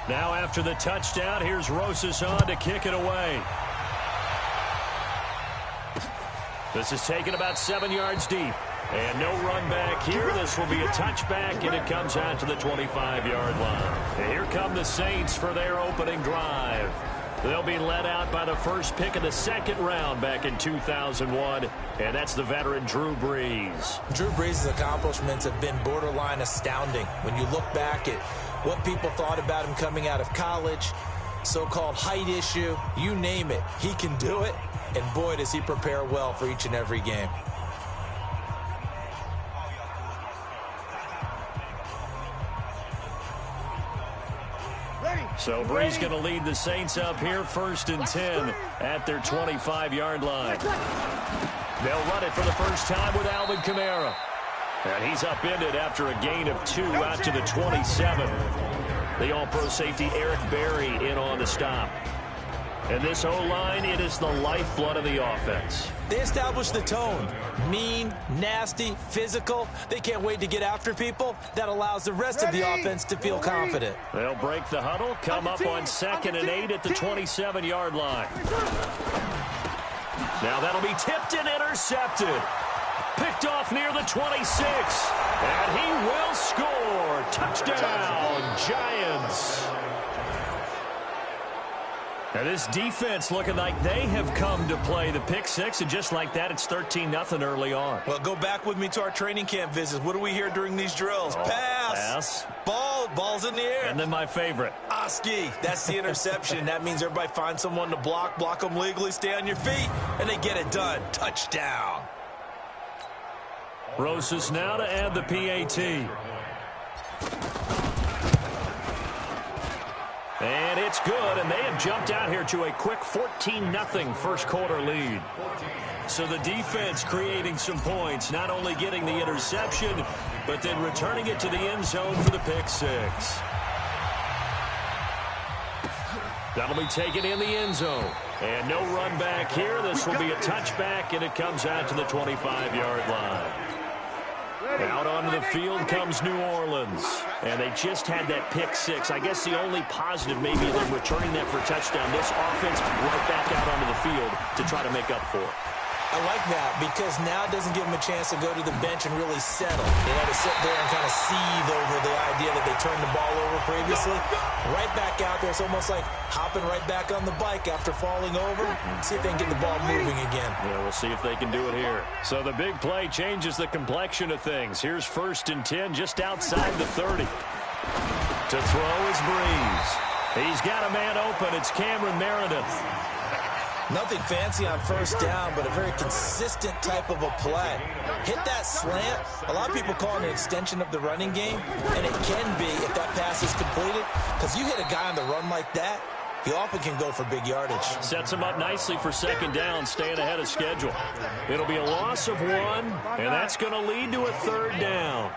Now after the touchdown, here's Rosas on to kick it away. This is taken about 7 yards deep. And no run back here. This will be a touchback, and it comes out to the 25-yard line. And here come the Saints for their opening drive. They'll be led out by the first pick of the second round back in 2001, and that's the veteran Drew Brees. Drew Brees' accomplishments have been borderline astounding. When you look back at what people thought about him coming out of college, so-called height issue, you name it, he can do it, and boy, does he prepare well for each and every game. So Brees going to lead the Saints up here, 1st and 10 at their 25-yard line. They'll run it for the first time with Alvin Kamara. And he's upended after a gain of 2 out to the 27. The All-Pro safety Eric Berry in on the stop. And this O-line, it is the lifeblood of the offense. They established the tone. Mean, nasty, physical. They can't wait to get after people. That allows the rest of the offense to feel confident. They'll break the huddle, come up on 2nd and 8 at the 27-yard line. Now that'll be tipped and intercepted. Picked off near the 26. And he will score. Touchdown, Giants. Now this defense looking like they have come to play the pick six, and just like that, it's 13-0 early on. Well, go back with me to our training camp visits. What do we hear during these drills? Pass. Ball's in the air. And then my favorite. Oski. That's the interception. That means everybody finds someone to block them legally, stay on your feet, and they get it done. Touchdown. Rosas now to add the PAT. And it's good, and they have jumped out here to a quick 14-0 first quarter lead. So the defense creating some points, not only getting the interception, but then returning it to the end zone for the pick six. That'll be taken in the end zone. And no run back here. This will be a touchback, and it comes out to the 25-yard line. Out onto the field comes New Orleans. And they just had that pick six. I guess the only positive maybe them returning that for a touchdown. This offense right back out onto the field to try to make up for it. I like that because now it doesn't give them a chance to go to the bench and really settle. To sit there and kind of seethe over the idea that they turned the ball over previously. Right back out there. It's almost like hopping right back on the bike after falling over. See if they can get the ball moving again. Yeah, we'll see if they can do it here. So the big play changes the complexion of things. Here's 1st and 10 just outside the 30. To throw is Brees. He's got a man open. It's Cameron Meredith. Nothing fancy on first down, but a very consistent type of a play. Hit that slant. A lot of people call it an extension of the running game, and it can be if that pass is completed, because you hit a guy on the run like that, he often can go for big yardage. Sets him up nicely for 2nd down, staying ahead of schedule. It'll be a loss of 1, and that's going to lead to a 3rd down.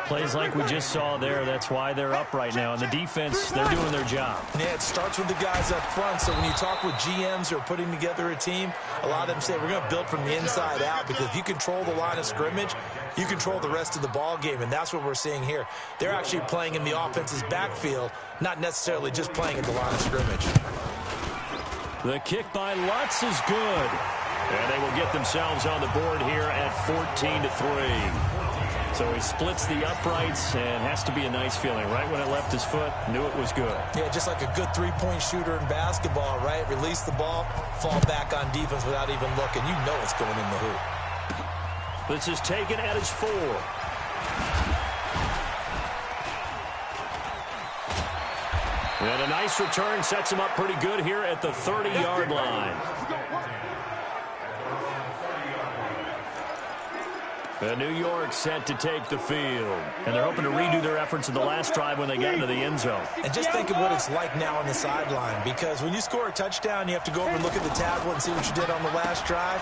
Plays like we just saw there. That's why they're up right now. And the defense, they're doing their job. Yeah, it starts with the guys up front. So when you talk with GMs who are putting together a team, a lot of them say we're going to build from the inside out, because if you control the line of scrimmage, you control the rest of the ball game, and that's what we're seeing here. They're actually playing in the offense's backfield, not necessarily just playing at the line of scrimmage. The kick by Lutz is good. And they will get themselves on the board here at 14-3. So he splits the uprights, and has to be a nice feeling. Right when it left his foot, knew it was good. Yeah, just like a good three-point shooter in basketball, right? Release the ball, fall back on defense without even looking. You know it's going in the hoop. This is taken at his 4. And a nice return sets him up pretty good here at the 30-yard line. New York set to take the field. And they're hoping to redo their efforts in the last drive when they got into the end zone. And just think of what it's like now on the sideline, because when you score a touchdown, you have to go over and look at the tablet and see what you did on the last drive.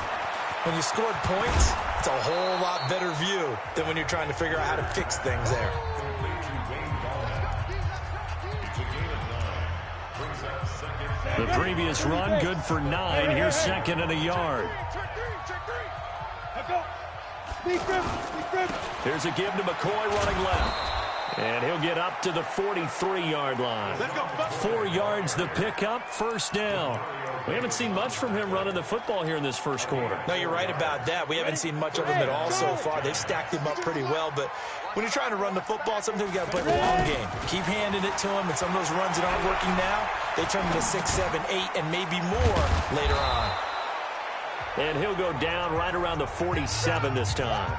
When you scored points, it's a whole lot better view than when you're trying to figure out how to fix things there. The previous run, good for 9. Here's 2nd and a yard. Here's a give to McCoy running left. And he'll get up to the 43-yard line. 4 yards the pickup, first down. We haven't seen much from him running the football here in this first quarter. No, you're right about that. We haven't seen much of him at all so far. They've stacked him up pretty well, but when you're trying to run the football, sometimes you got to play the long game. Keep handing it to him, and some of those runs that aren't working now, they turn into 6, 7, 8, and maybe more later on. And he'll go down right around the 47 this time.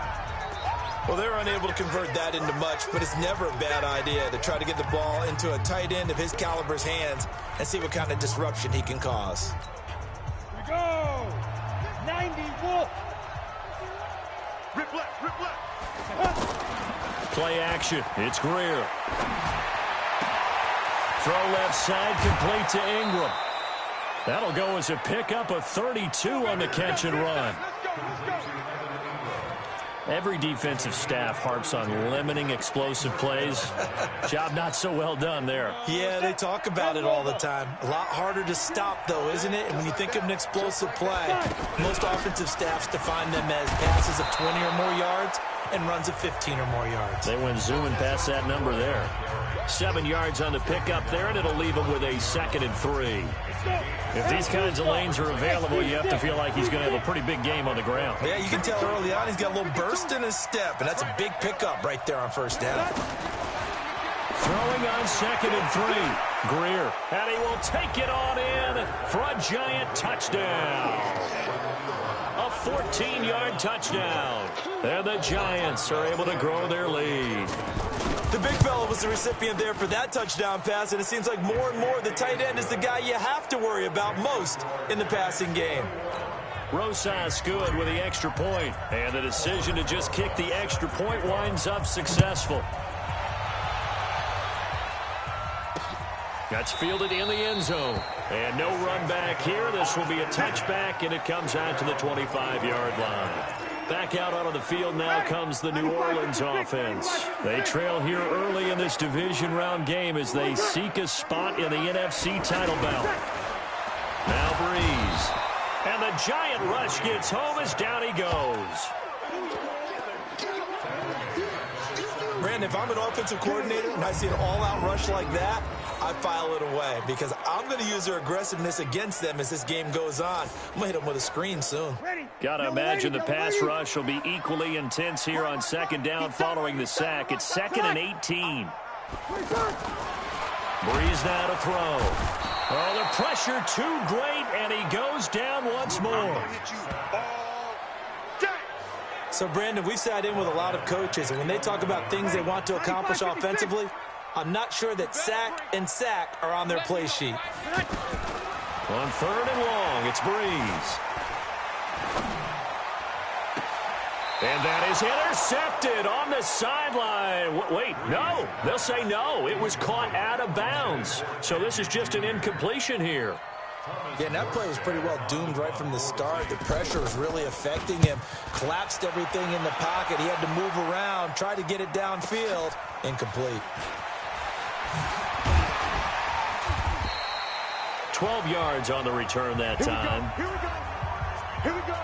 Well, they're unable to convert that into much, but it's never a bad idea to try to get the ball into a tight end of his caliber's hands and see what kind of disruption he can cause. Here we go! 90 Wolf! Rip left! Play action. It's Greer. Throw left side, complete to Ingram. That'll go as a pickup of 32 on the catch and run. Every defensive staff harps on limiting explosive plays. Job not so well done there. Yeah, they talk about it all the time. A lot harder to stop, though, isn't it? And when you think of an explosive play, most offensive staffs define them as passes of 20 or more yards and runs of 15 or more yards. They went zooming past that number there. 7 yards on the pickup there, and it'll leave him with a 2nd and 3. If these kinds of lanes are available, you have to feel like he's going to have a pretty big game on the ground. Yeah, you can tell early on he's got a little burst in his step, and that's a big pickup right there on first down. Throwing on 2nd and 3. Greer, and he will take it on in for a giant touchdown. A 14-yard touchdown. And the Giants are able to grow their lead. The big fella was the recipient there for that touchdown pass, and it seems like more and more the tight end is the guy you have to worry about most in the passing game. Rosas good with the extra point, and the decision to just kick the extra point winds up successful. That's fielded in the end zone. And no run back here. This will be a touchback, and it comes out to the 25-yard line. Back out onto the field now comes the New Orleans offense. They trail here early in this division round game as they seek a spot in the NFC title bout. Now Breeze. And the giant rush gets home as down he goes. Brandon, if I'm an offensive coordinator and I see an all-out rush like that, I file it away because I'm going to use their aggressiveness against them as this game goes on. I'm going to hit them with a screen soon. Got to imagine the pass rush will be equally intense here on 2nd down following the sack. It's 2nd and 18. Breeze now to throw. Oh, the pressure too great, and he goes down once more. So, Brandon, we've sat in with a lot of coaches, and when they talk about things they want to accomplish offensively, I'm not sure that sack and sack are on their play sheet. On 3rd and long, it's Breeze. And that is intercepted on the sideline. Wait, no. They'll say no. It was caught out of bounds. So this is just an incompletion here. Yeah, and that play was pretty well doomed right from the start. The pressure was really affecting him. Collapsed everything in the pocket. He had to move around, try to get it downfield. Incomplete. 12 yards on the return that time. Here we go. Here we go.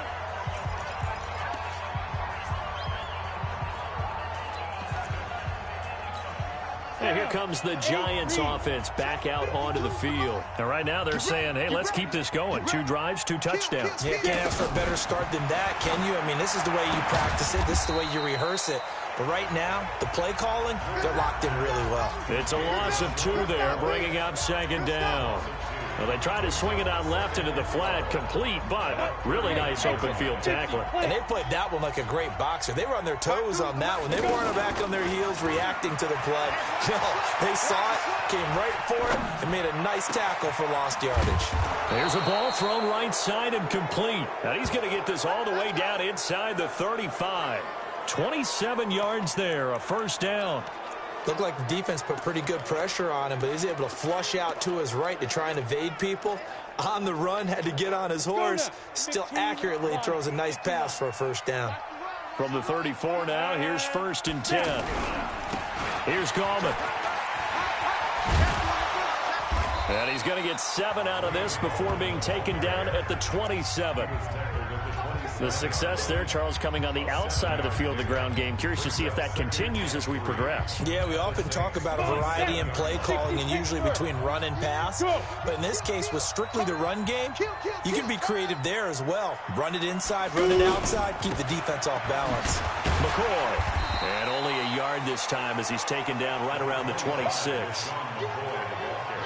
And here comes the Giants offense back out onto the field. And right now they're saying, hey, let's keep this going. 2 drives, 2 touchdowns. Yeah, can't ask for a better start than that, can you? I mean, this is the way you practice it. This is the way you rehearse it. But right now, the play calling, they're locked in really well. It's a loss of 2 there, bringing up 2nd down. Well, they try to swing it out left into the flat, complete, but really nice open field tackling. And they played that one like a great boxer. They were on their toes on that one. They weren't back on their heels reacting to the play. No, they saw it, came right for it, and made a nice tackle for lost yardage. There's a ball thrown right side and complete. And he's going to get this all the way down inside the 35. 27 yards there, a first down. Looked like the defense put pretty good pressure on him, but he's able to flush out to his right to try and evade people. On the run, had to get on his horse. Still accurately throws a nice pass for a first down. From the 34 now, here's 1st and 10. Here's Gallman. And he's going to get 7 out of this before being taken down at the 27. The success there, Charles, coming on the outside of the field, the ground game. Curious to see if that continues as we progress. Yeah, we often talk about a variety in play calling and usually between run and pass. But in this case, with strictly the run game, you can be creative there as well. Run it inside, run it outside, keep the defense off balance. McCoy. And only a yard this time as he's taken down right around the 26.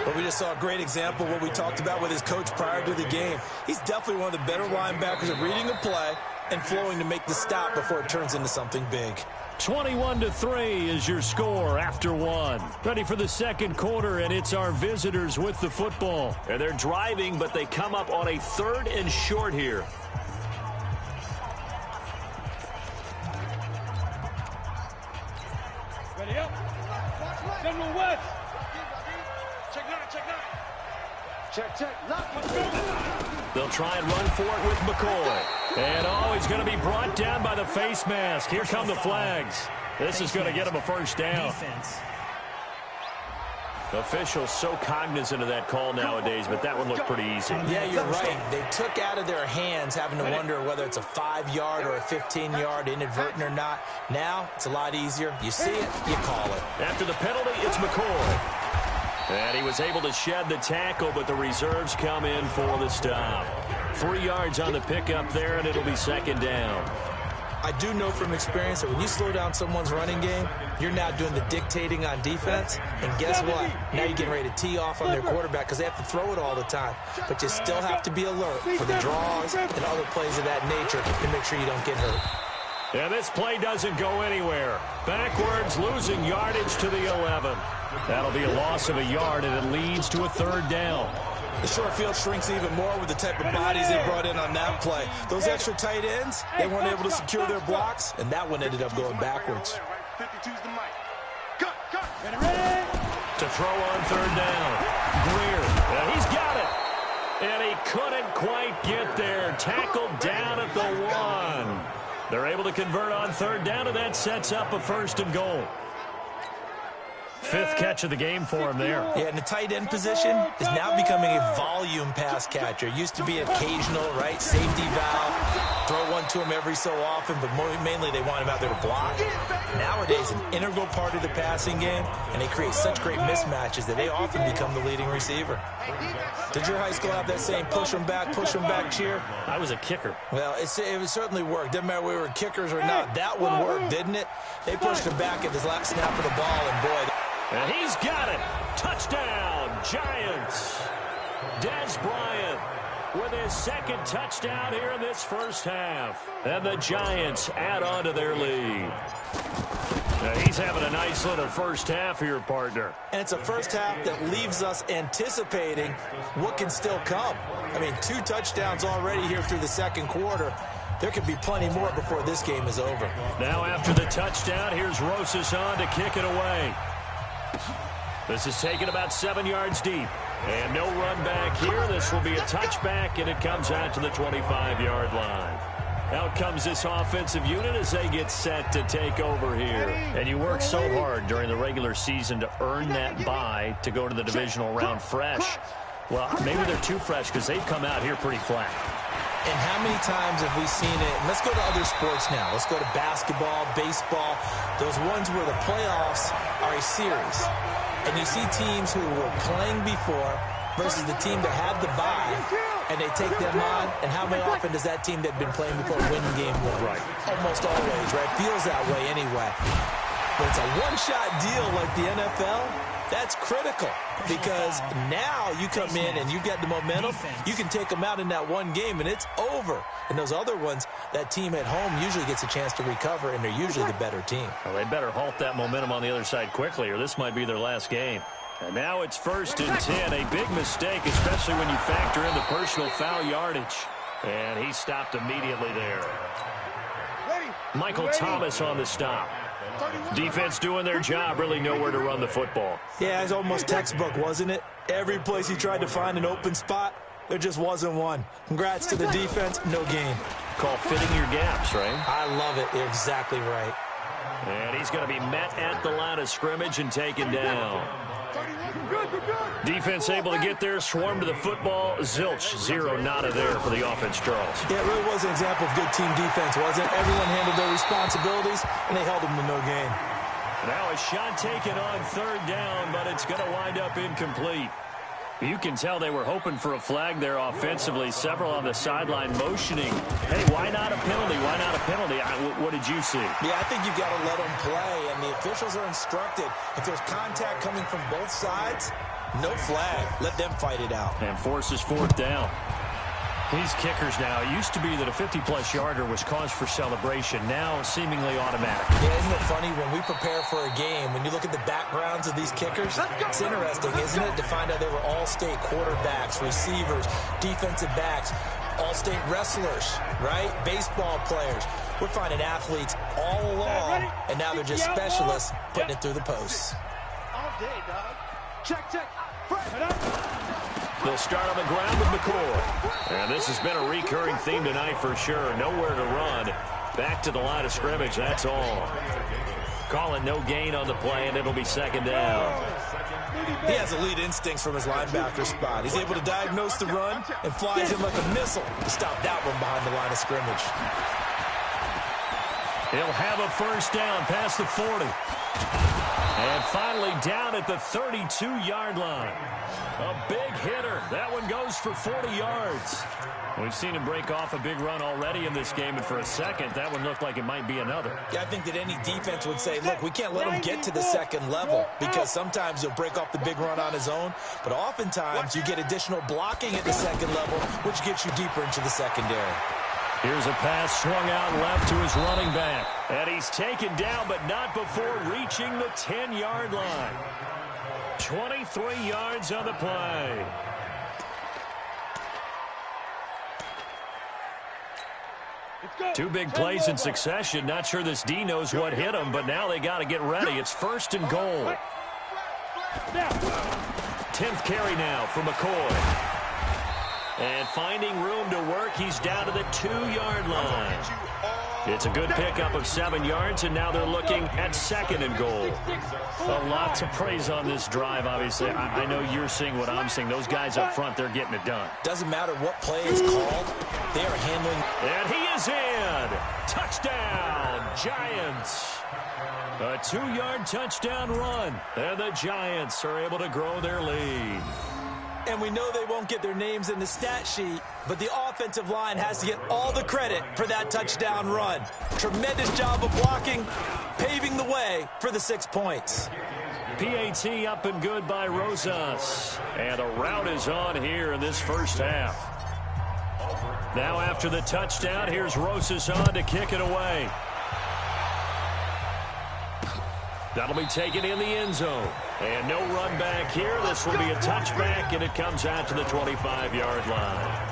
But we just saw a great example of what we talked about with his coach prior to the game. He's definitely one of the better linebackers at reading a play and flowing to make the stop before it turns into something big. 21-3 is your score after one. Ready for the second quarter, and it's our visitors with the football. And they're driving, but they come up on a 3rd and short here. Ready up. General West. Check. They'll try and run for it with McCoy. And, he's going to be brought down by the face mask. Here come the flags. This is going to get him a first down. Officials so cognizant of that call nowadays, but that one looked pretty easy. Yeah, you're right. They took out of their hands having to wonder whether it's a 5-yard or a 15-yard inadvertent or not. Now, it's a lot easier. You see it, you call it. After the penalty, it's McCoy. And he was able to shed the tackle, but the reserves come in for the stop. 3 yards on the pickup there, and it'll be second down. I do know from experience that when you slow down someone's running game, you're now doing the dictating on defense. And guess what? Now you're getting ready to tee off on their quarterback because they have to throw it all the time. But you still have to be alert for the draws and other plays of that nature to make sure you don't get hurt. And this play doesn't go anywhere. Backwards, losing yardage to the 11. That'll be a loss of a yard, and it leads to a 3rd down. The short field shrinks even more with the type of bodies they brought in on that play. Those extra tight ends, they weren't able to secure their blocks, and that one ended up going backwards. 52's the mic. Cut. To throw on 3rd down. Greer, and he's got it. And he couldn't quite get there. Tackled down at the 1. They're able to convert on 3rd down, and that sets up a 1st and goal. 5th catch of the game for him there. Yeah, and the tight end position is now becoming a volume pass catcher. Used to be occasional, right, safety valve, throw one to him every so often, but mainly they want him out there to block. Nowadays, an integral part of the passing game, and they create such great mismatches that they often become the leading receiver. Did your high school have that same push them back cheer? I was a kicker. Well, it certainly worked. Didn't matter whether we were kickers or not. That one worked, didn't it? They pushed him back at his last snap of the ball, and boy... And he's got it. Touchdown, Giants. Dez Bryant with his 2nd touchdown here in this first half. And the Giants add on to their lead. Now he's having a nice little first half here, partner. And it's a first half that leaves us anticipating what can still come. I mean, 2 touchdowns already here through the second quarter. There could be plenty more before this game is over. Now after the touchdown, here's Rosas on to kick it away. This is taken about 7 yards deep. And no run back here. This will be a touchback, and it comes out to the 25-yard line. Out comes this offensive unit as they get set to take over here. And you work so hard during the regular season to earn that bye to go to the divisional round fresh. Well, maybe they're too fresh because they've come out here pretty flat. And how many times have we seen it? Let's go to other sports now. Let's go to basketball, baseball, those ones where the playoffs are a series. And you see teams who were playing before versus the team that had the bye, and they take them on. And how often does that team that had been playing before win game one? Right. Almost always, right? Feels that way anyway. But it's a one-shot deal like the NFL. That's critical because now you come in and you get the momentum. You can take them out in that one game, and it's over. And those other ones, that team at home usually gets a chance to recover, and they're usually the better team. Well, they better halt that momentum on the other side quickly, or this might be their last game. And now it's 1st and 10. A big mistake, especially when you factor in the personal foul yardage. And he stopped immediately there. Michael Thomas on the stop. Defense doing their job, really nowhere to run the football. Yeah, it's almost textbook, wasn't it? Every place he tried to find an open spot, there just wasn't one. Congrats to the defense, no gain. Call fitting your gaps, right? I love it. You're exactly right. And he's going to be met at the line of scrimmage and taken down. Defense able to get there, swarm to the football. Zilch, 0 nada there for the offense, Charles. Yeah, it really was an example of good team defense, wasn't it? Everyone handled their responsibilities, and they held them to no gain. Now a shot taken on 3rd down, but it's going to wind up incomplete. You can tell they were hoping for a flag there offensively. Several on the sideline motioning. Hey, why not a penalty? Why not a penalty? What did you see? Yeah, I think you've got to let them play, and the officials are instructed. If there's contact coming from both sides, no flag. Let them fight it out. And forces 4th down. These kickers now, it used to be that a 50-plus yarder was cause for celebration. Now seemingly automatic. Yeah, isn't it funny when we prepare for a game, when you look at the backgrounds of these kickers, it's interesting, isn't it, to find out they were all-state quarterbacks, receivers, defensive backs, all-state wrestlers, right? Baseball players. We're finding athletes all along, and now they're just specialists putting it through the posts. All day, dog. Check. They'll start on the ground with McCoy. And this has been a recurring theme tonight for sure. Nowhere to run. Back to the line of scrimmage, that's all. Calling no gain on the play, and it'll be 2nd down. He has elite instincts from his linebacker spot. He's able to diagnose the run and flies him like a missile to stop that one behind the line of scrimmage. He'll have a 1st down past the 40. And finally down at the 32-yard line. A big hitter. That one goes for 40 yards. We've seen him break off a big run already in this game, and for a second, that one looked like it might be another. Yeah, I think that any defense would say, look, we can't let him get to the 2nd level, because sometimes he'll break off the big run on his own, but oftentimes you get additional blocking at the 2nd level, which gets you deeper into the secondary. Here's a pass swung out left to his running back. And he's taken down, but not before reaching the 10-yard line. 23 yards on the play. Two big plays in succession. Not sure this D knows what hit him, but now they got to get ready. It's 1st and goal. 10th carry now for McCoy. And finding room to work, he's down to the 2-yard line. It's a good pickup of 7 yards, and now they're looking at 2nd and goal. A lot to praise on this drive, obviously. I know you're seeing what I'm seeing. Those guys up front, they're getting it done. Doesn't matter what play is called, they are handling. And he is in. Touchdown, Giants. A 2-yard touchdown run. And the Giants are able to grow their lead. And we know they won't get their names in the stat sheet, but the offensive line has to get all the credit for that touchdown run. Tremendous job of blocking, paving the way for the 6 points. PAT up and good by Rosas. And a rout is on here in this 1st half. Now after the touchdown, here's Rosas on to kick it away. That'll be taken in the end zone. And no run back here. This will be a touchback, and it comes out to the 25-yard line.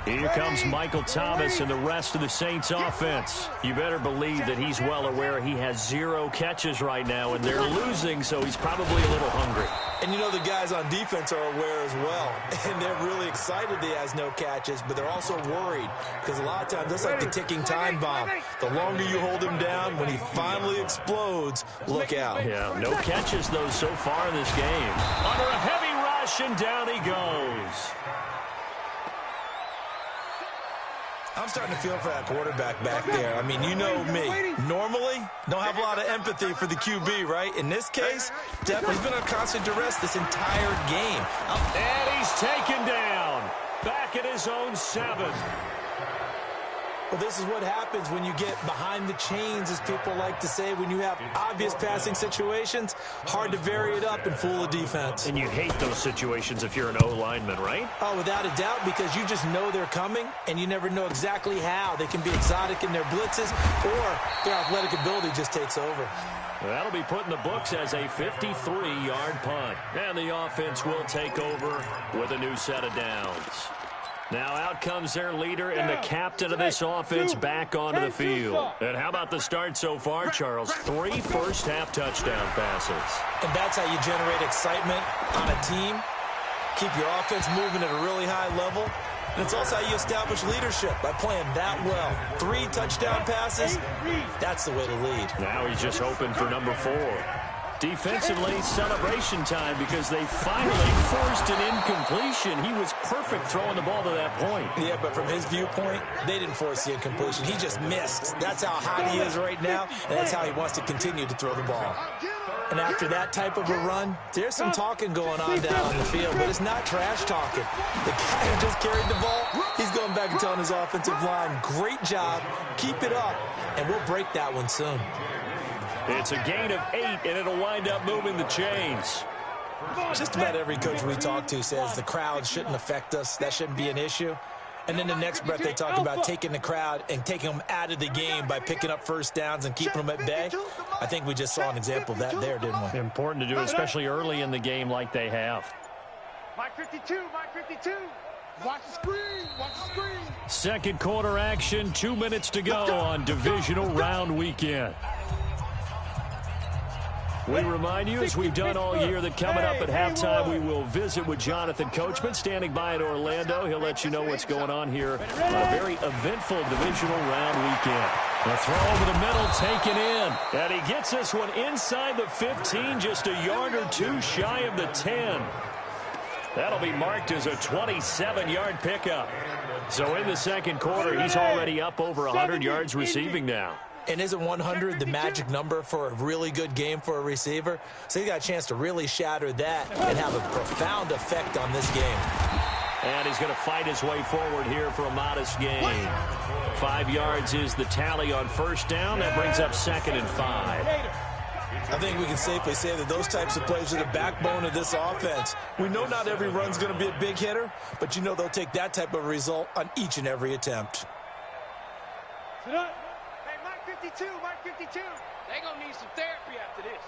Here comes Michael Thomas and the rest of the Saints offense. You better believe that he's well aware he has 0 catches right now, and they're losing, so he's probably a little hungry. And you know the guys on defense are aware as well. And they're really excited that he has no catches, but they're also worried. Because a lot of times, that's like the ticking time bomb. The longer you hold him down, when he finally explodes, look out. Yeah, no catches, though, so far in this game. Under a heavy rush, and down he goes. I'm starting to feel for that quarterback back there. I mean, you know me. Normally, don't have a lot of empathy for the QB, right? In this case, definitely been on constant duress this entire game. And he's taken down. Back at his own 7. Well, this is what happens when you get behind the chains, as people like to say. When you have obvious passing situations, hard to vary it up and fool a defense. And you hate those situations if you're an O-lineman, right? Oh, without a doubt, because you just know they're coming, and you never know exactly how. They can be exotic in their blitzes, or their athletic ability just takes over. That'll be put in the books as a 53-yard punt. And the offense will take over with a new set of downs. Now out comes their leader and the captain of this offense back onto the field. And how about the start so far, Charles? 3 first-half touchdown passes. And that's how you generate excitement on a team. Keep your offense moving at a really high level. And it's also how you establish leadership, by playing that well. 3 touchdown passes, that's the way to lead. Now he's just hoping for number 4. Defensively, celebration time because they finally forced an incompletion. He was perfect throwing the ball to that point. Yeah, but from his viewpoint, they didn't force the incompletion. He just missed. That's how hot he is right now, and that's how he wants to continue to throw the ball. And after that type of a run, there's some talking going on down on the field, but it's not trash talking. The guy who just carried the ball, he's going back and telling his offensive line, great job, keep it up, and we'll break that one soon. It's a gain of 8, and it'll wind up moving the chains. Just about every coach we talk to says the crowd shouldn't affect us. That shouldn't be an issue. And then the next breath they talk about taking the crowd and taking them out of the game by picking up first downs and keeping them at bay. I think we just saw an example of that there, didn't we? Important to do, especially early in the game like they have. Mike 52, Mike 52. Watch the screen, watch the screen. Second quarter action, 2 minutes to go on divisional round weekend. We remind you, as we've done all year, that coming up at halftime, we will visit with Jonathan Coachman, standing by in Orlando. He'll let you know what's going on here on a very eventful divisional round weekend. The throw over the middle, taken in. And he gets this one inside the 15, just a yard or two shy of the 10. That'll be marked as a 27-yard pickup. So in the second quarter, he's already up over 100 yards receiving now. And isn't 100 the magic number for a really good game for a receiver? So he got a chance to really shatter that and have a profound effect on this game. And he's going to fight his way forward here for a modest gain. 5 yards is the tally on first down. That brings up 2nd and 5. I think we can safely say that those types of plays are the backbone of this offense. We know not every run's going to be a big hitter, but you know they'll take that type of result on each and every attempt. Sit up. Hey, Mike 52, Mike 52. They gonna need some therapy after this.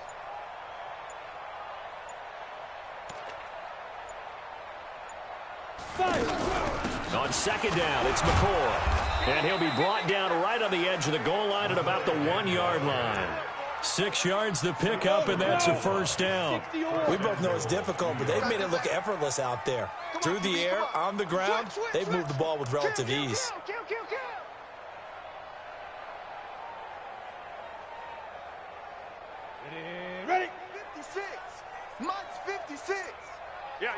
On second down, it's McCoy. And he'll be brought down right on the edge of the goal line at about the 1-yard line. 6 yards the pickup, and that's a first down. We both know it's difficult, but they've made it look effortless out there. Through the air, on the ground, they've moved the ball with relative ease. Ready? 56. Mike's 56. Yeah.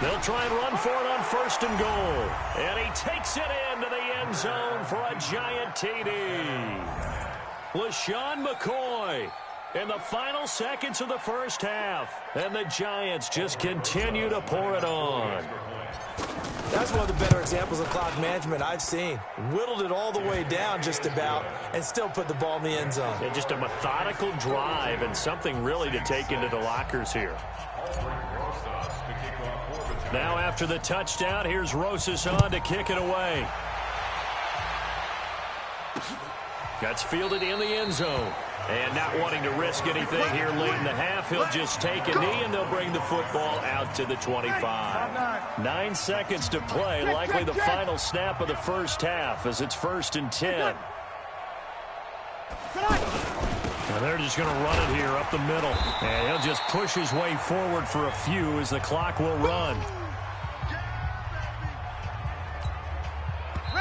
They'll try and run for it on first and goal. And he takes it into the end zone for a giant TD. LeSean McCoy in the final seconds of the first half. And the Giants just continue to pour it on. That's one of the better examples of clock management I've seen. Whittled it all the way down just about and still put the ball in the end zone. Yeah, just a methodical drive and something really to take into the lockers here. Now after the touchdown, here's Rosas on to kick it away. That's fielded in the end zone. And not wanting to risk anything here late in the half, he'll just take a knee and they'll bring the football out to the 25. 9 seconds to play, likely the final snap of the first half as it's 1st and 10. And they're just going to run it here up the middle. And he'll just push his way forward for a few as the clock will run.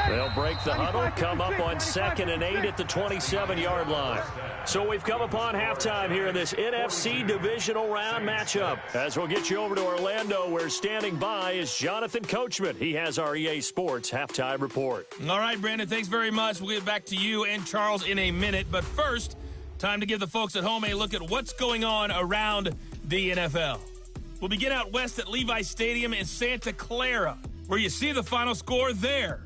They'll break the huddle, come up on 2nd and 8 at the 27-yard line. So we've come upon halftime here in this NFC divisional round matchup. As we'll get you over to Orlando, where standing by is Jonathan Coachman. He has our EA Sports halftime report. All right, Brandon, thanks very much. We'll get back to you and Charles in a minute. But first, time to give the folks at home a look at what's going on around the NFL. We'll begin out west at Levi Stadium in Santa Clara, where you see the final score there.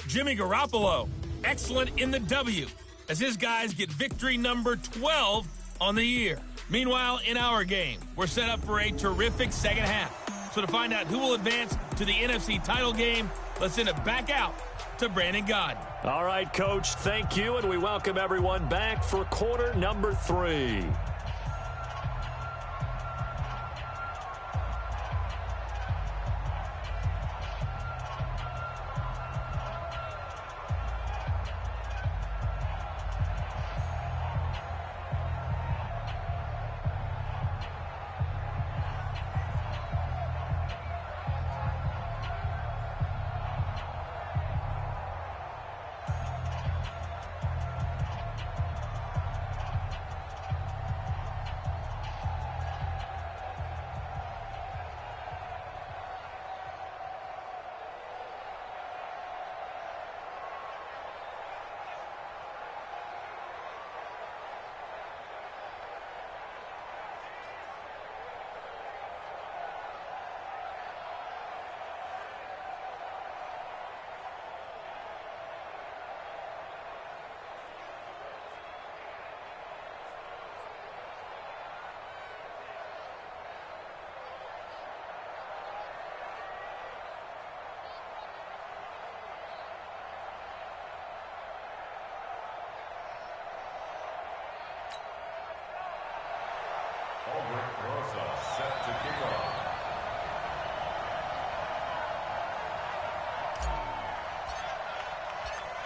Jimmy Garoppolo, excellent in the W, as his guys get victory number 12 on the year. Meanwhile, in our game, we're set up for a terrific second half. So to find out who will advance to the NFC title game, let's send it back out to Brandon Gaudin. All right, Coach, thank you, and we welcome everyone back for quarter number 3.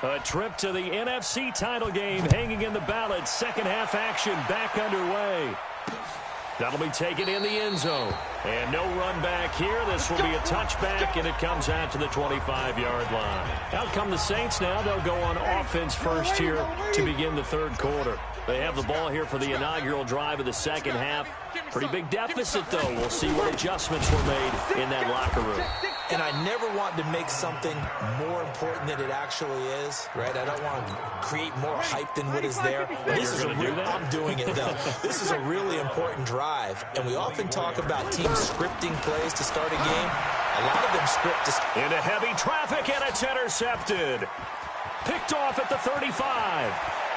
A trip to the NFC title game hanging in the balance. Second half action back underway. That'll be taken in the end zone. And no run back here. This will be a touchback, and it comes out to the 25-yard line. Out come the Saints now. They'll go on offense first here to begin the third quarter. They have the ball here for the inaugural drive of the second half. Pretty big deficit, though. We'll see what adjustments were made in that locker room. And I never want to make something more important than it actually is, right? I don't want to create more hype than what is there. But this is I'm doing it, though. This is a really important drive. And we often talk about teams scripting plays to start a game. A lot of them script into heavy traffic, and it's intercepted. Picked off at the 35.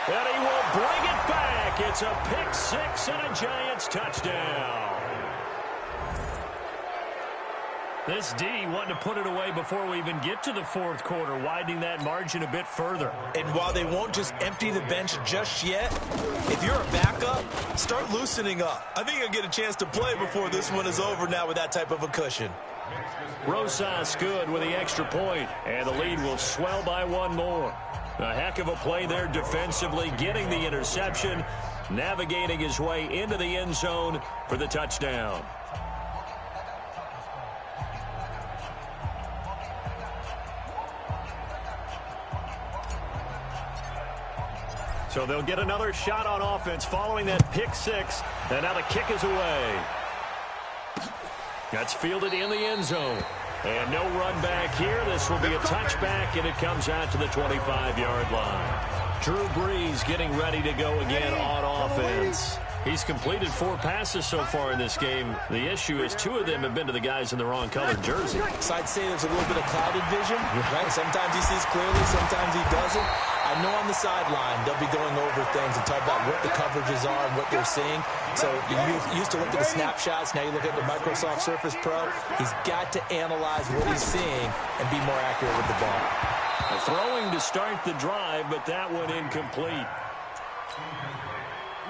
And he will bring it back. It's a pick six and a Giants touchdown. This D wanting to put it away before we even get to the fourth quarter, widening that margin a bit further. And while they won't just empty the bench just yet, if you're a backup, start loosening up. I think you'll get a chance to play before this one is over now with that type of a cushion. Rosas good with the extra point, and the lead will swell by one more. A heck of a play there defensively, getting the interception, navigating his way into the end zone for the touchdown. So they'll get another shot on offense following that pick six, and now the kick is away. That's fielded in the end zone. And no run back here. This will be a touchback, and it comes out to the 25-yard line. Drew Brees getting ready to go again on offense. He's completed 4 passes so far in this game. The issue is 2 of them have been to the guys in the wrong colored jersey. So I'd say there's a little bit of clouded vision, right? Sometimes he sees clearly, sometimes he doesn't. I know on the sideline they'll be going over things and talk about what the coverages are and what they're seeing. So you used to look at the snapshots. Now you look at the Microsoft Surface Pro. He's got to analyze what he's seeing and be more accurate with the ball. Throwing to start the drive, but that one incomplete.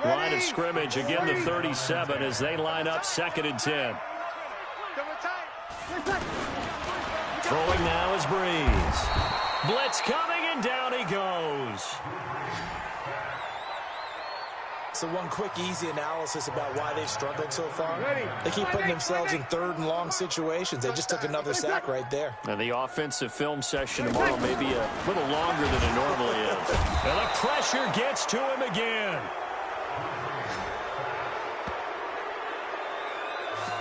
Line of scrimmage, again the 37 as they line up 2nd and 10. Throwing now is Brees. Blitz coming, and down he goes. So one quick, easy analysis about why they've struggled so far. They keep putting themselves in 3rd and long situations. They just took another sack right there. And the offensive film session tomorrow may be a little longer than it normally is. And the pressure gets to him again.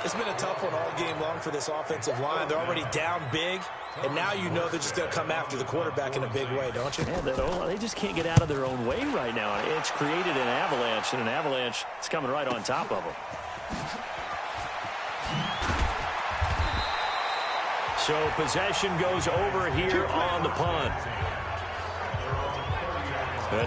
It's been a tough one all game long for this offensive line. They're already down big, and now you know they're just going to come after the quarterback in a big way, don't you? Yeah, they just can't get out of their own way right now. It's created an avalanche, and an avalanche is coming right on top of them. So possession goes over here on the punt.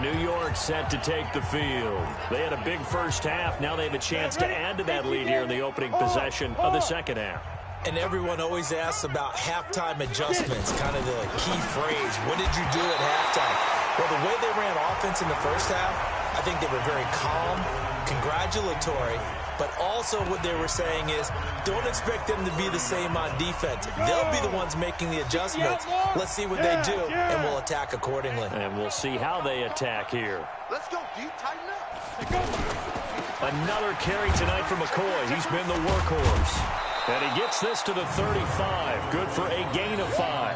New York set to take the field. They had a big first half. Now they have a chance to add to that lead here in the opening possession of the second half. And everyone always asks about halftime adjustments, kind of the key phrase. What did you do at halftime? Well, the way they ran offense in the first half, I think they were very calm, congratulatory, but also what they were saying is don't expect them to be the same on defense. They'll be the ones making the adjustments. Let's see what they do, and we'll attack accordingly. And we'll see how they attack here. Let's go, dude. Tighten up. Another carry tonight for McCoy. He's been the workhorse. And he gets this to the 35. Good for a gain of 5.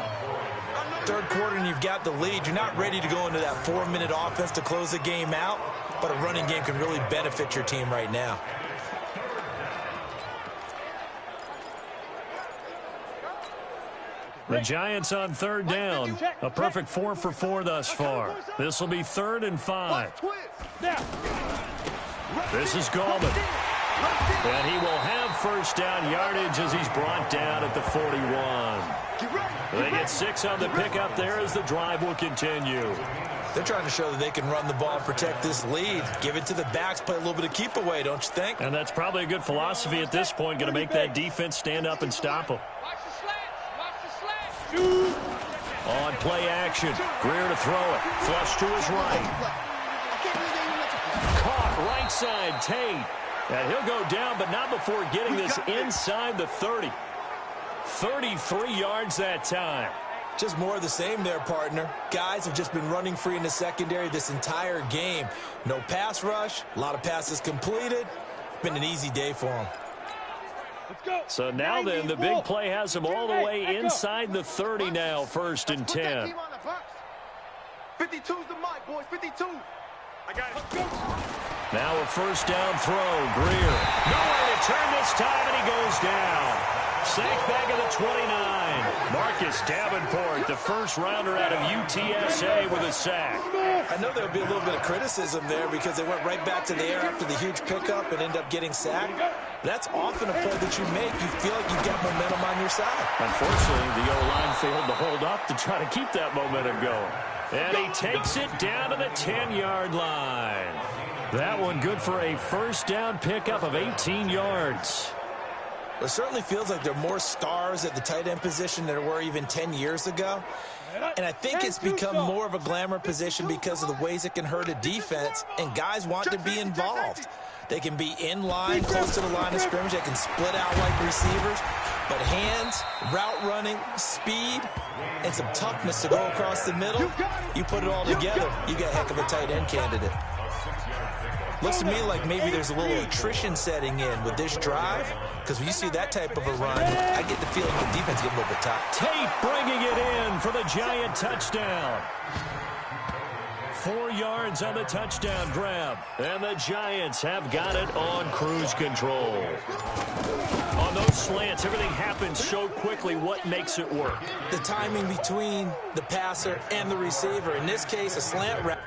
Third quarter and you've got the lead. You're not ready to go into that 4-minute offense to close the game out, but a running game can really benefit your team right now. The Giants on 3rd down. A perfect 4 for 4 thus far. This will be 3rd and 5. This is Gallman. And he will have first down yardage as he's brought down at the 41. They get 6 on the pickup there as the drive will continue. They're trying to show that they can run the ball and protect this lead. Give it to the backs, play a little bit of keep away, don't you think? And that's probably a good philosophy at this point. Going to make that defense stand up and stop them. On play action. Greer to throw it. Flush to his right. Caught right side. Tate. And he'll go down, but not before getting this inside the 30. 33 yards that time. Just more of the same there, partner. Guys have just been running free in the secondary this entire game. No pass rush, a lot of passes completed. Been an easy day for them. So now then, the big play has them all the way inside the 30 now, 1st and 10. 52's the mic, boys, 52. I got it. Now a 1st down throw. Greer. Nowhere to turn this time, and he goes down. Sacked back at the 29. Marcus Davenport, the first rounder out of UTSA with a sack. I know there'll be a little bit of criticism there because they went right back to the air after the huge pickup and end up getting sacked. That's often a play that you make. You feel like you've got momentum on your side. Unfortunately, the O-line failed to hold up to try to keep that momentum going. And he takes it down to the 10-yard line. That one good for a 1st down pickup of 18 yards. It certainly feels like there are more stars at the tight end position than there were even 10 years ago. And I think it's become more of a glamour position because of the ways it can hurt a defense, and guys want to be involved. They can be in line, close to the line of scrimmage. They can split out like receivers. But hands, route running, speed, and some toughness to go across the middle, you put it all together, you got a heck of a tight end candidate. Looks to me like maybe there's a little attrition setting in with this drive, because when you see that type of a run, I get the feeling the defense get a little bit tight. Tate bringing it in for the Giant touchdown. 4 yards on the touchdown grab, and the Giants have got it on cruise control. On those slants, everything happens so quickly. What makes it work? The timing between the passer and the receiver. In this case, a slant route.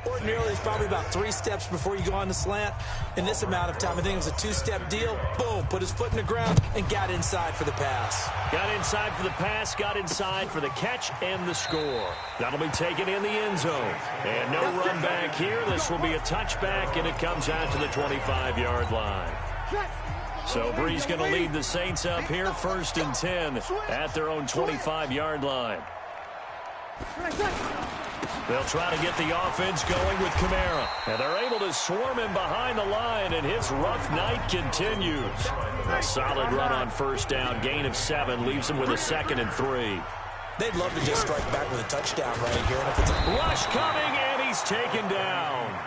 Ordinarily, it's probably about 3 steps before you go on the slant. In this amount of time, I think it was a 2-step deal. Boom, put his foot in the ground and got inside for the pass. Got inside for the pass, got inside for the catch and the score. That'll be taken in the end zone. And no run back here. This will be a touchback, and it comes out to the 25-yard line. So Bree's going to lead the Saints up here, 1st and 10 at their own 25-yard line. They'll try to get the offense going with Kamara. And they're able to swarm him behind the line, and his rough night continues. A solid run on 1st down. Gain of 7 leaves him with a 2nd and 3. They'd love to just strike back with a touchdown right here. And if it's a rush coming, and he's taken down.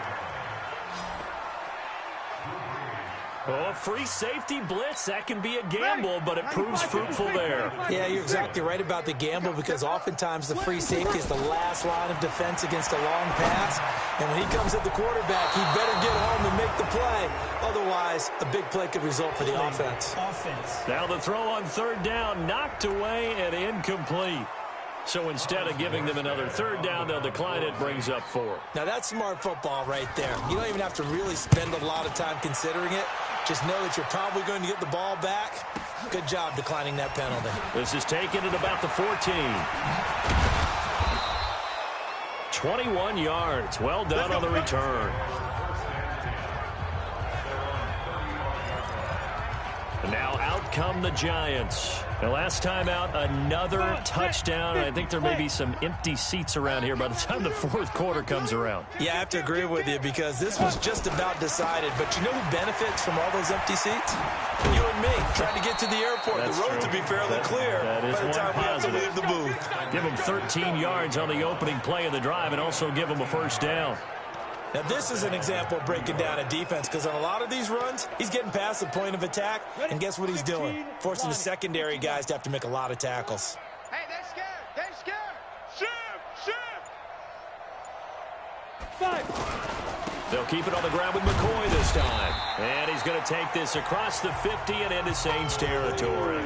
Oh, free safety blitz. That can be a gamble, but it proves fruitful there. Yeah, you're exactly right about the gamble, because oftentimes the free safety is the last line of defense against a long pass. And when he comes at the quarterback, he better get home and make the play. Otherwise, a big play could result for the offense. Now the throw on 3rd down, knocked away and incomplete. So instead of giving them another 3rd down, they'll decline it, brings up 4. Now that's smart football right there. You don't even have to really spend a lot of time considering it. Just know that you're probably going to get the ball back. Good job declining that penalty. This is taken at about the 14. 21 yards. Well done on the return. And now out come the Giants. The last time out, another touchdown. I think there may be some empty seats around here by the time the 4th quarter comes around. Yeah, I have to agree with you, because this was just about decided. But you know who benefits from all those empty seats? You and me, trying to get to the airport. That's the road true. to be fairly clear that is by the time we have to leave the booth. Give them 13 yards on the opening play of the drive, and also give them a 1st down. Now, this is an example of breaking down a defense, because on a lot of these runs, he's getting past the point of attack, and guess what he's doing? Forcing the secondary guys to have to make a lot of tackles. Hey, they're scared. They're scared. Shift. They'll keep it on the ground with McCoy this time. And he's going to take this across the 50 and into Saints territory.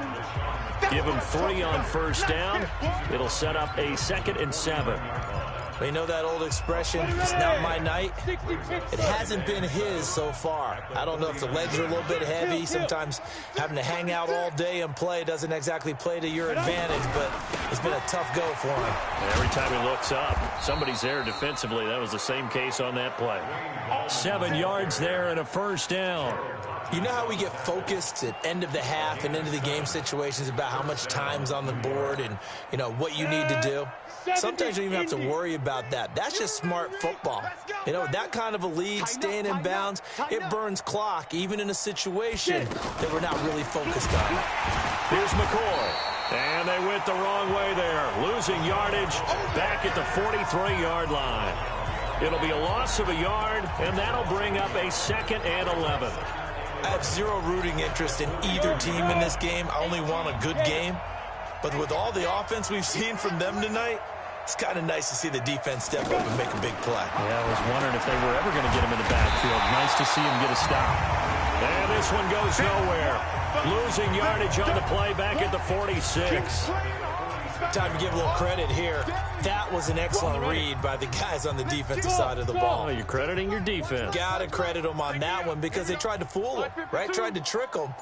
Give him 3 on 1st down. It'll set up a 2nd and 7. You know that old expression, it's not my night? It hasn't been his so far. I don't know if the legs are a little bit heavy. Sometimes having to hang out all day and play doesn't exactly play to your advantage, but it's been a tough go for him. And every time he looks up, somebody's there defensively. That was the same case on that play. 7 yards there and a 1st down. You know how we get focused at end of the half and into the game situations about how much time's on the board and, you know, what you need to do? Sometimes you don't even have to worry about that. That's just smart football. You know, that kind of a lead, staying in bounds, it burns clock, even in a situation that we're not really focused on. Here's McCoy. And they went the wrong way there. Losing yardage back at the 43-yard line. It'll be a loss of a yard, and that'll bring up a 2nd and 11. I have zero rooting interest in either team in this game. I only want a good game. But with all the offense we've seen from them tonight, it's kind of nice to see the defense step up and make a big play. Yeah, I was wondering if they were ever going to get him in the backfield. Nice to see him get a stop. And this one goes nowhere. Losing yardage on the play back at the 46. Time to give a little credit here. That was an excellent read by the guys on the defensive side of the ball. Oh, you're crediting your defense. Gotta credit them on that one because they tried to fool him, right? Tried to trick him.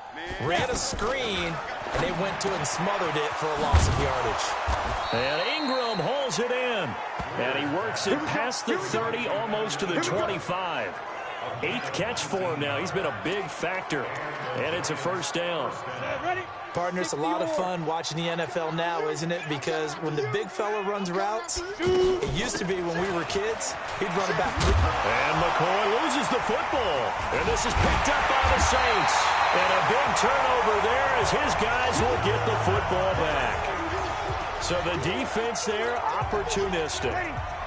Ran a screen, and they went to it and smothered it for a loss of yardage. And Ingram holds it in. And he works it past the 30, almost to the 25. 8th catch for him now. He's been a big factor. And it's a first down. Partner, it's a lot of fun watching the NFL now, isn't it? Because when the big fella runs routes, it used to be when we were kids, he'd run it back. And McCoy loses the football. And this is picked up by the Saints. And a big turnover there as his guys will get the football back. So the defense there, opportunistic.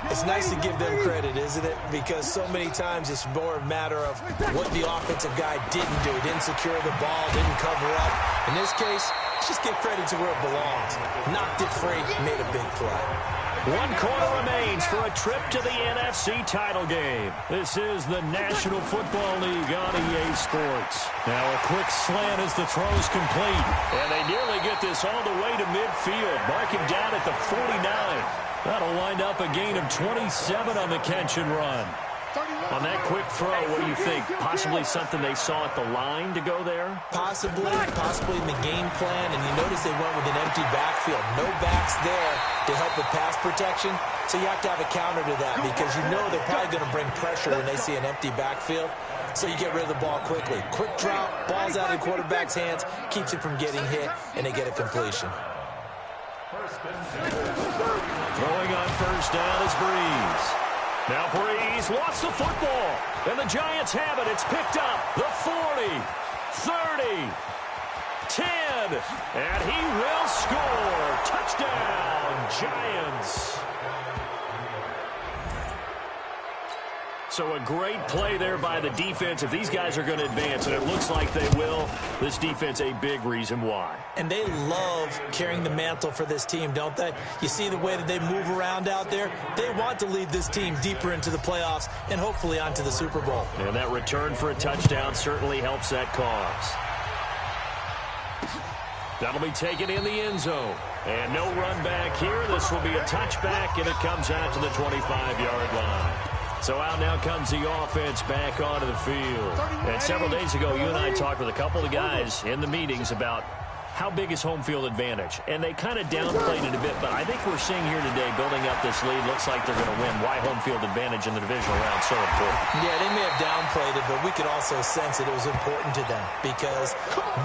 It's nice to give them credit, isn't it? Because so many times it's more a matter of what the offensive guy didn't do. Didn't secure the ball, didn't cover up. In this case, let's just give credit to where it belongs. Knocked it free, made a big play. 1 quarter remains for a trip to the NFC title game. This is the National Football League on EA Sports. Now a quick slant as the throw's complete. And they nearly get this all the way to midfield. Mark him down at the 49. That'll wind up a gain of 27 on the catch and run. On that quick throw, what do you think? Possibly something they saw at the line to go there? Possibly in the game plan. And you notice they went with an empty backfield. No backs there to help with pass protection. So you have to have a counter to that because you know they're probably going to bring pressure when they see an empty backfield. So you get rid of the ball quickly. Quick drop, ball's out of the quarterback's hands, keeps it from getting hit, and they get a completion. Throwing on first down is Breeze. Now Breeze lost the football. And the Giants have it. It's picked up. The 40, 30, 10. And he will score. Touchdown, Giants. So a great play there by the defense. If these guys are going to advance, and it looks like they will, this defense a big reason why. And they love carrying the mantle for this team, don't they? You see the way that they move around out there? They want to lead this team deeper into the playoffs and hopefully onto the Super Bowl. And that return for a touchdown certainly helps that cause. That'll be taken in the end zone. And no run back here. This will be a touchback, and it comes out to the 25-yard line. So out now comes the offense back onto the field. And several days ago, you and I talked with a couple of guys in the meetings about how big is home field advantage. And they kind of downplayed it a bit, but I think we're seeing here today, building up this lead, looks like they're going to win. Why home field advantage in the divisional round so important? Yeah, they may have downplayed it, but we could also sense that it was important to them because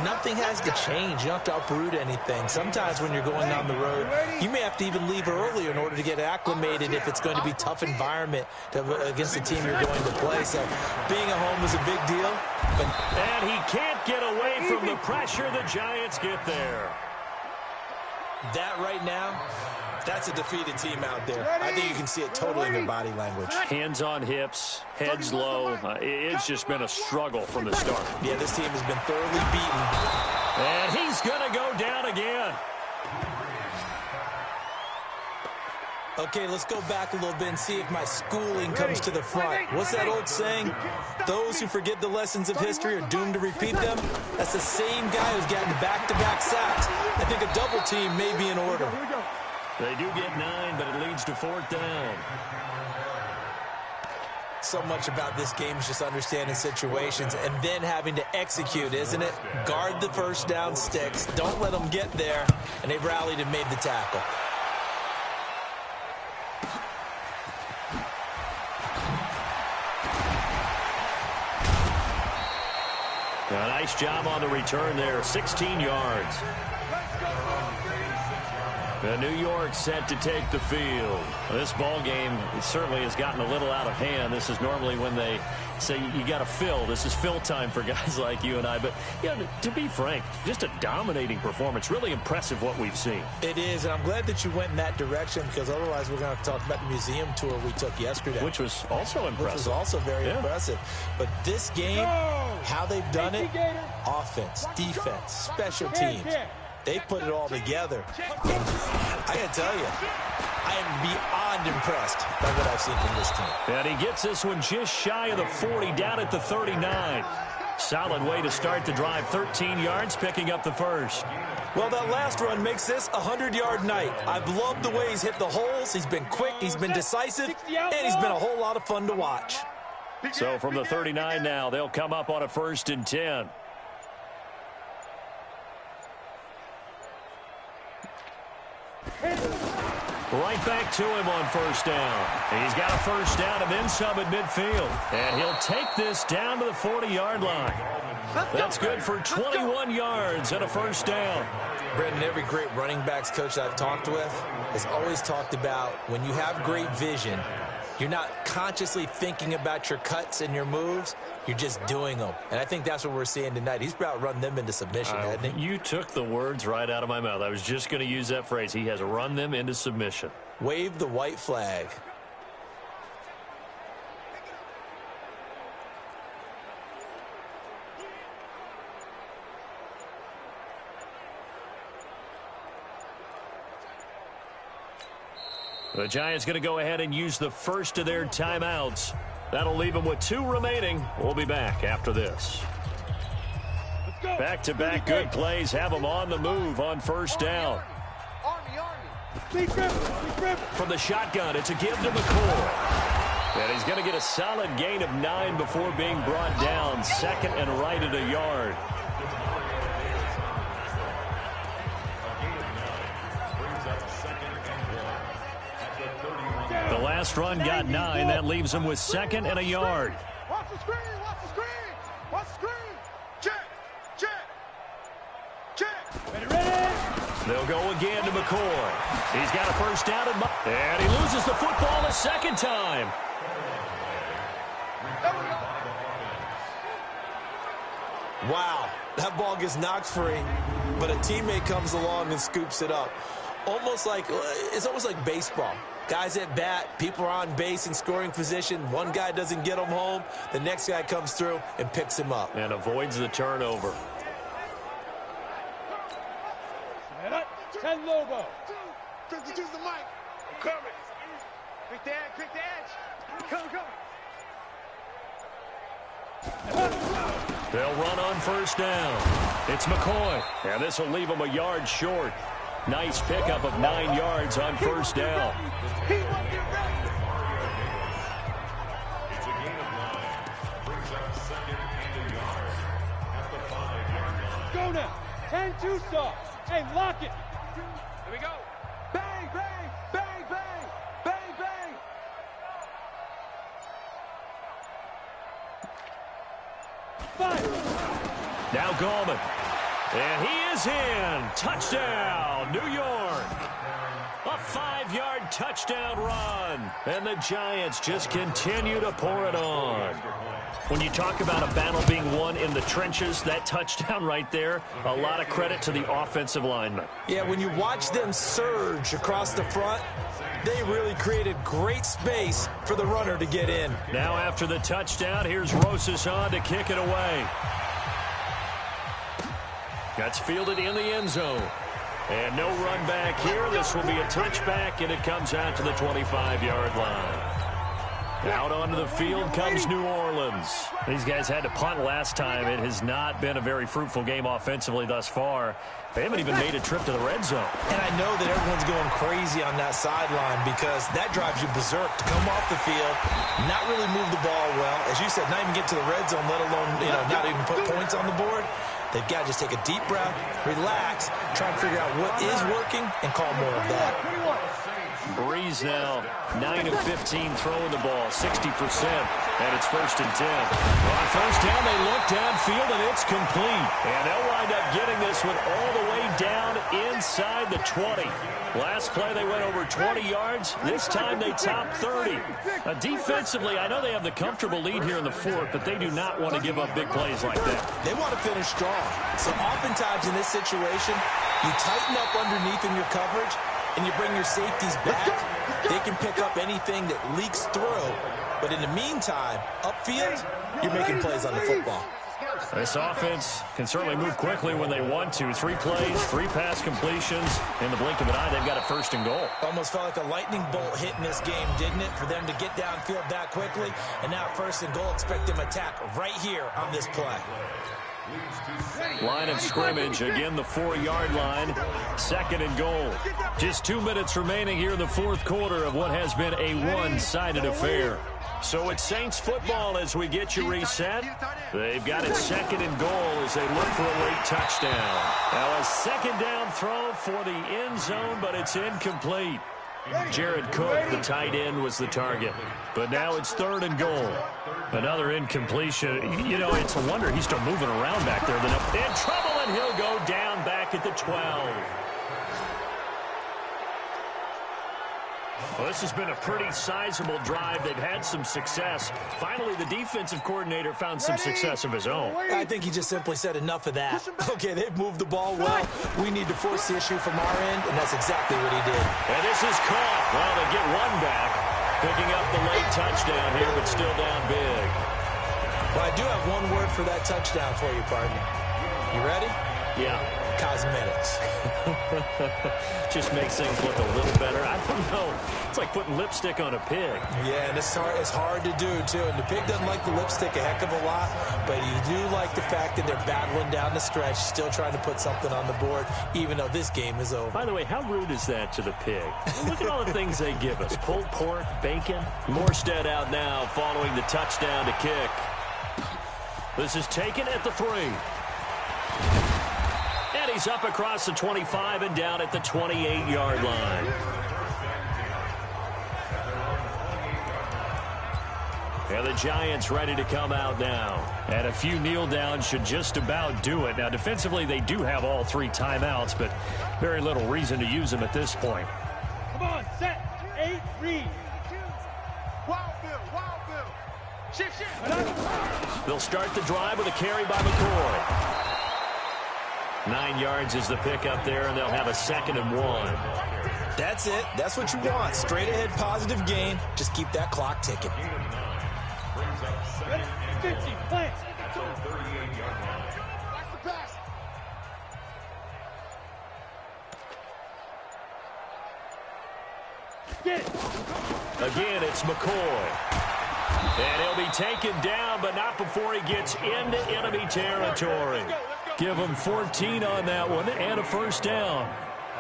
nothing has to change. You don't have to uproot anything. Sometimes when you're going on the road, you may have to even leave earlier in order to get acclimated if it's going to be a tough environment against the team you're going to play. So being at home is a big deal. And he can't get away from the pressure. The Giants get there. That right now, that's a defeated team out there. I think you can see it totally in their body language. Hands on hips, heads low. It's just been a struggle from the start. Yeah, this team has been thoroughly beaten. And he's going to go down again. Okay, let's go back a little bit and see if my schooling comes to the front. What's that old saying? Those who forget the lessons of history are doomed to repeat them. That's the same guy who's gotten back-to-back sacks. I think a double team may be in order. They do get 9, but it leads to 4th down. So much about this game is just understanding situations and then having to execute, isn't it? Guard the first down sticks. Don't let them get there. And they've rallied and made the tackle. Now Nice job on the return there, 16 yards. New York set to take the field. This ball game certainly has gotten a little out of hand. This is normally when they say you got to fill. This is fill time for guys like you and I. But, to be frank, just a dominating performance. Really impressive what we've seen. It is, and I'm glad that you went in that direction because otherwise we're going to talk about the museum tour we took yesterday. Which was also impressive. Which was also very impressive. But this game, how they've done it, offense, defense, special teams. They put it all together. And I got to tell you, I am beyond impressed by what I've seen from this team. And he gets this one just shy of the 40, down at the 39. Solid way to start the drive, 13 yards, picking up the first. Well, that last run makes this a 100-yard night. I've loved the way he's hit the holes. He's been quick, he's been decisive, and he's been a whole lot of fun to watch. So from the 39 now, they'll come up on a 1st and 10. Right back to him on 1st down. He's got a 1st down and then some at midfield. And he'll take this down to the 40-yard line. That's good for 21 yards and a 1st down. Brendan, every great running backs coach I've talked with has always talked about when you have great vision, you're not consciously thinking about your cuts and your moves. You're just doing them. And I think that's what we're seeing tonight. He's about run them into submission, hasn't he? You took the words right out of my mouth. I was just going to use that phrase. He has run them into submission. Wave the white flag. The Giants going to go ahead and use the first of their timeouts. That'll leave them with 2 remaining. We'll be back after this. Back-to-back good plays have them on the move on 1st down. From the shotgun, it's a give to McCoy. And he's going to get a solid gain of 9 before being brought down. 2nd and right at a yard. The last run got 9. That leaves him with 2nd and a yard. Watch the screen! Watch the screen! Watch the screen! Check! Check! Check! Ready! They'll go again to McCoy. He's got a 1st down and he loses the football a 2nd time. Wow, that ball gets knocked free, but a teammate comes along and scoops it up. It's almost like baseball. Guys at bat, people are on base in scoring position. One guy doesn't get him home. The next guy comes through and picks him up. And avoids the turnover. Ten Lobo. 52's the mic. I'm coming. Quick the edge. Come. They'll run on 1st down. It's McCoy. And this will leave him a yard short. Nice pickup of 9 yards on 1st down. It's a gain of 9. Brings up 2nd and a yard at the 5-yard line. Go now. 10-2 stop. Hey, lock it. Here we go. Bang, bang, bang, bang, bang, bang. Fire. Now Gallman. And he is in. Touchdown, New York. A 5-yard touchdown run. And the Giants just continue to pour it on. When you talk about a battle being won in the trenches, that touchdown right there, a lot of credit to the offensive linemen. Yeah, when you watch them surge across the front, they really created great space for the runner to get in. Now after the touchdown, here's Rosas on to kick it away. That's fielded in the end zone. And no run back here. This will be a touchback, and it comes out to the 25-yard line. Out onto the field comes New Orleans. These guys had to punt last time. It has not been a very fruitful game offensively thus far. They haven't even made a trip to the red zone. And I know that everyone's going crazy on that sideline because that drives you berserk to come off the field, not really move the ball well. As you said, not even get to the red zone, let alone, not even put points on the board. They've got to just take a deep breath, relax, try and figure out what is working, and call more of that. Breeze now, 9 of 15 throwing the ball, 60%. And it's 1st and 10. On first down, they look downfield, and it's complete. And they'll wind up getting this one all the way down inside the 20. Last play, they went over 20 yards. This time, they topped 30. Defensively, I know they have the comfortable lead here in the fourth, but they do not want to give up big plays like that. They want to finish strong. So oftentimes in this situation, you tighten up underneath in your coverage, and you bring your safeties back. They can pick up anything that leaks through. But in the meantime, upfield, you're making plays on the football. This offense can certainly move quickly when they want to. 3 plays, 3 pass completions. In the blink of an eye, they've got a 1st and goal. Almost felt like a lightning bolt hit in this game, didn't it? For them to get downfield that quickly. And now 1st and goal, expect them to attack right here on this play. Line of scrimmage, again the 4-yard line. 2nd and goal. Just 2 minutes remaining here in the fourth quarter of what has been a one-sided affair. So it's Saints football as we get you reset. They've got it 2nd and goal as they look for a late touchdown. Now a 2nd down throw for the end zone, but it's incomplete. Jared Cook, the tight end, was the target. But now it's 3rd and goal. Another incompletion. You know, it's a wonder he's still moving around back there. In trouble, and he'll go down back at the 12. Well, this has been a pretty sizable drive. They've had some success. Finally, the defensive coordinator found some success of his own. I think he just simply said enough of that. Okay, they've moved the ball well. We need to force the issue from our end, and that's exactly what he did. And this is caught. Well, they get one back. Picking up the late touchdown here, but still down big. Well, I do have one word for that touchdown for you, partner. You ready? Yeah. Cosmetics. Just makes things look a little better. I don't know. It's like putting lipstick on a pig. Yeah, and it's hard to do, too. And the pig doesn't like the lipstick a heck of a lot, but you do like the fact that they're battling down the stretch, still trying to put something on the board, even though this game is over. By the way, how rude is that to the pig? Look at all the things they give us. Pulled pork, bacon. Morstead out now following the touchdown to kick. This is taken at the 3. And he's up across the 25 and down at the 28-yard line. And the Giants ready to come out now. And a few kneel downs should just about do it. Now, defensively, they do have all 3 timeouts, but very little reason to use them at this point. Come on, set, 8, read. Wild Bill. Shift. They'll start the drive with a carry by McCoy. 9 yards is the pickup there, and they'll have a 2nd and 1. That's it. That's what you want. Straight ahead, positive gain. Just keep that clock ticking. Ready? 50, plant. Get it. Again, it's McCoy. And he'll be taken down, but not before he gets into enemy territory. Give him 14 on that one and a 1st down.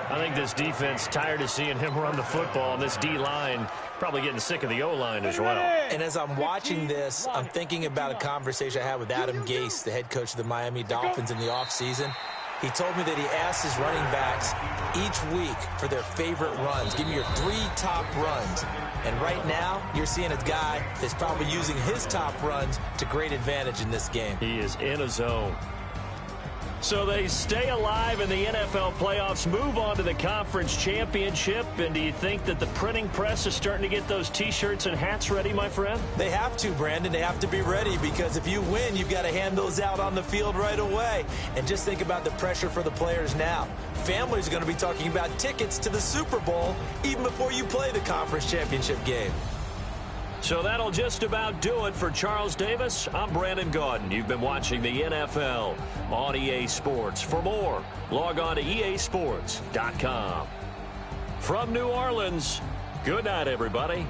I think this defense tired of seeing him run the football, and this D-line probably getting sick of the O-line as well. And as I'm watching this, I'm thinking about a conversation I had with Adam Gase, the head coach of the Miami Dolphins in the offseason. He told me that he asked his running backs each week for their favorite runs. Give me your 3 top runs. And right now, you're seeing a guy that's probably using his top runs to great advantage in this game. He is in a zone. So they stay alive in the NFL playoffs, move on to the conference championship. And do you think that the printing press is starting to get those T-shirts and hats ready, my friend? They have to, Brandon. They have to be ready because if you win, you've got to hand those out on the field right away. And just think about the pressure for the players now. Families are going to be talking about tickets to the Super Bowl even before you play the conference championship game. So that'll just about do it for Charles Davis. I'm Brandon Gaudin. You've been watching the NFL on EA Sports. For more, log on to easports.com. From New Orleans, good night, everybody.